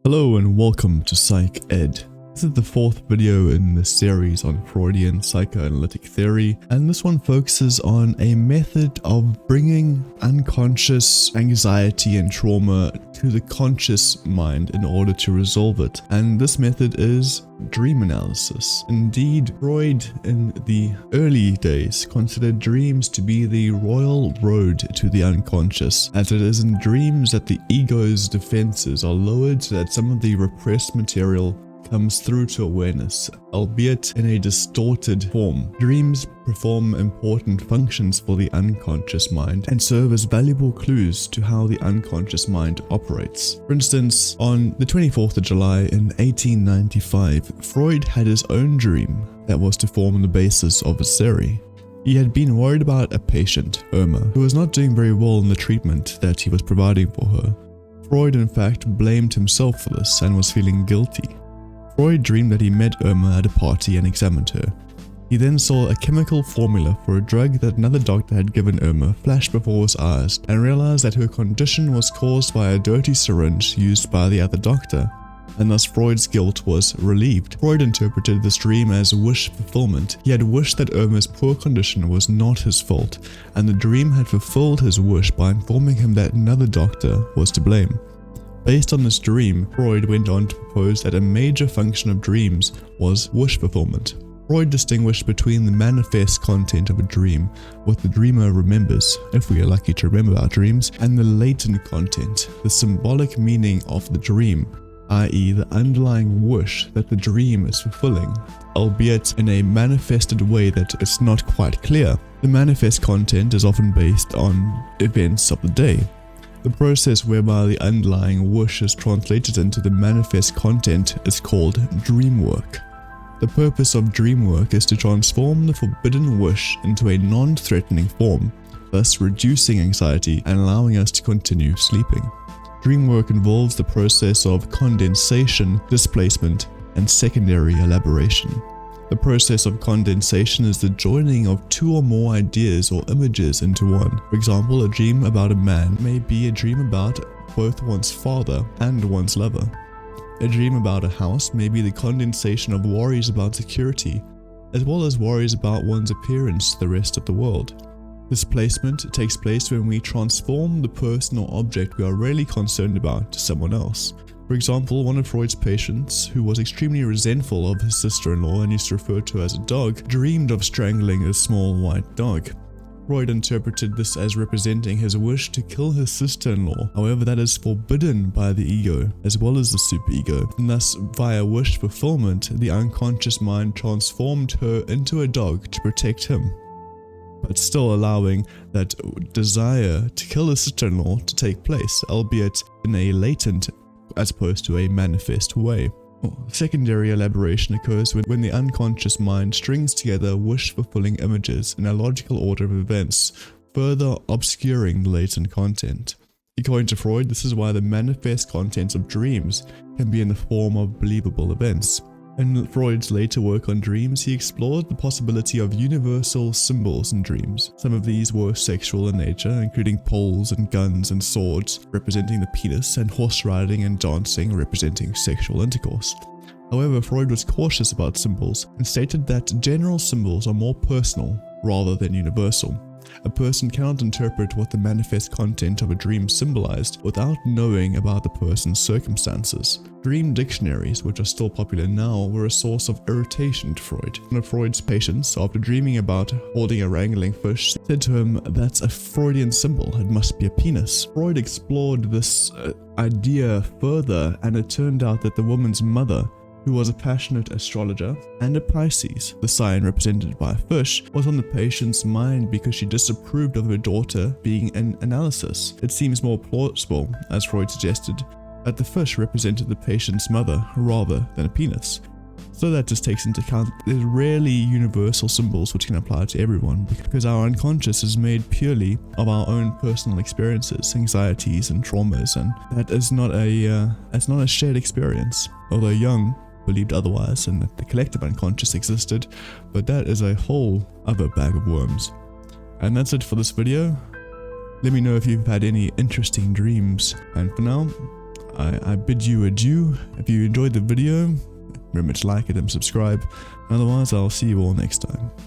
Hello and welcome to Psych Ed. This is the fourth video in the series on Freudian psychoanalytic theory, and this one focuses on a method of bringing unconscious anxiety and trauma to the conscious mind in order to resolve it. And this method is dream analysis. Indeed, Freud in the early days considered dreams to be the royal road to the unconscious, as it is in dreams that the ego's defenses are lowered so that some of the repressed material comes through to awareness, albeit in a distorted form. Dreams perform important functions for the unconscious mind and serve as valuable clues to how the unconscious mind operates. For instance, on the 24th of July in 1895, Freud had his own dream that was to form the basis of his theory. He had been worried about a patient, Irma, who was not doing very well in the treatment that he was providing for her. Freud in fact blamed himself for this and was feeling guilty. Freud dreamed that he met Irma at a party and examined her. He then saw a chemical formula for a drug that another doctor had given Irma flash before his eyes and realized that her condition was caused by a dirty syringe used by the other doctor, and thus Freud's guilt was relieved. Freud interpreted this dream as wish fulfillment. He had wished that Irma's poor condition was not his fault, and the dream had fulfilled his wish by informing him that another doctor was to blame. Based on this dream, Freud went on to propose that a major function of dreams was wish fulfillment. Freud distinguished between the manifest content of a dream, what the dreamer remembers, if we are lucky to remember our dreams, and the latent content, the symbolic meaning of the dream, i.e. the underlying wish that the dream is fulfilling, albeit in a manifested way that is not quite clear. The manifest content is often based on events of the day. The process whereby the underlying wish is translated into the manifest content is called dreamwork. The purpose of dreamwork is to transform the forbidden wish into a non-threatening form, thus reducing anxiety and allowing us to continue sleeping. Dreamwork involves the process of condensation, displacement, and secondary elaboration. The process of condensation is the joining of two or more ideas or images into one. For example, a dream about a man may be a dream about both one's father and one's lover. A dream about a house may be the condensation of worries about security, as well as worries about one's appearance to the rest of the world. Displacement takes place when we transform the person or object we are really concerned about to someone else. For example, one of Freud's patients, who was extremely resentful of his sister-in-law and used to refer to her as a dog, dreamed of strangling a small white dog. Freud interpreted this as representing his wish to kill his sister-in-law. However, that is forbidden by the ego, as well as the superego, and thus, via wish fulfillment, the unconscious mind transformed her into a dog to protect him, but still allowing that desire to kill his sister-in-law to take place, albeit in a latent as opposed to a manifest way. Secondary elaboration occurs when the unconscious mind strings together wish-fulfilling images in a logical order of events, further obscuring the latent content. According to Freud, this is why the manifest contents of dreams can be in the form of believable events. In Freud's later work on dreams, he explored the possibility of universal symbols in dreams. Some of these were sexual in nature, including poles and guns and swords representing the penis, and horse riding and dancing representing sexual intercourse. However, Freud was cautious about symbols and stated that general symbols are more personal rather than universal. A person cannot interpret what the manifest content of a dream symbolized without knowing about the person's circumstances. Dream dictionaries, which are still popular now, were a source of irritation to Freud. One of Freud's patients, after dreaming about holding a wrangling fish, said to him, "That's a Freudian symbol, it must be a penis." Freud explored this idea further, and it turned out that the woman's mother, who was a passionate astrologer and a Pisces, the sign represented by a fish, was on the patient's mind because she disapproved of her daughter being an analysis. It seems more plausible, as Freud suggested, that the fish represented the patient's mother rather than a penis. So that just takes into account there's rarely universal symbols which can apply to everyone, because our unconscious is made purely of our own personal experiences, anxieties and traumas, and that is not a shared experience. Although Jung believed otherwise and that the collective unconscious existed, but that is a whole other bag of worms. And that's it for this video. Let me know if you've had any interesting dreams, and for now, I bid you adieu. If you enjoyed the video, remember to like it and subscribe. Otherwise, I'll see you all next time.